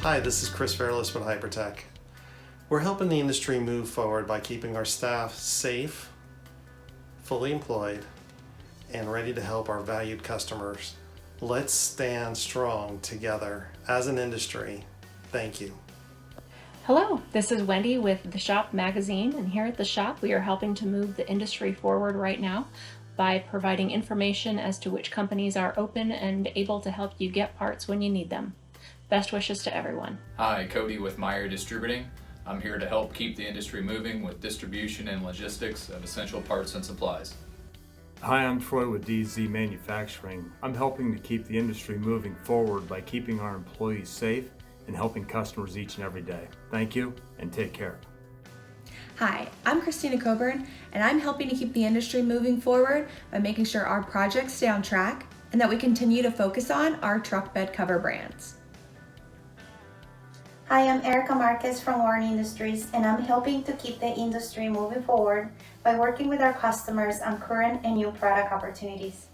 Hi, this is Chris Fairless with Hypertech. We're helping the industry move forward by keeping our staff safe, fully employed, and ready to help our valued customers. Let's stand strong together as an industry. Thank you. Hello, this is Wendy with The Shop magazine, and here at The Shop we are helping to move the industry forward right now by providing information as to which companies are open and able to help you get parts when you need them. Best wishes to everyone. Hi, Cody with Meyer Distributing. I'm here to help keep the industry moving with distribution and logistics of essential parts and supplies. Hi, I'm Troy with DZ Manufacturing. I'm helping to keep the industry moving forward by keeping our employees safe and helping customers each and every day. Thank you and take care. Hi, I'm Christina Coburn, and I'm helping to keep the industry moving forward by making sure our projects stay on track and that we continue to focus on our truck bed cover brands. Hi, I'm Erica Marquez from Warren Industries, and I'm helping to keep the industry moving forward by working with our customers on current and new product opportunities.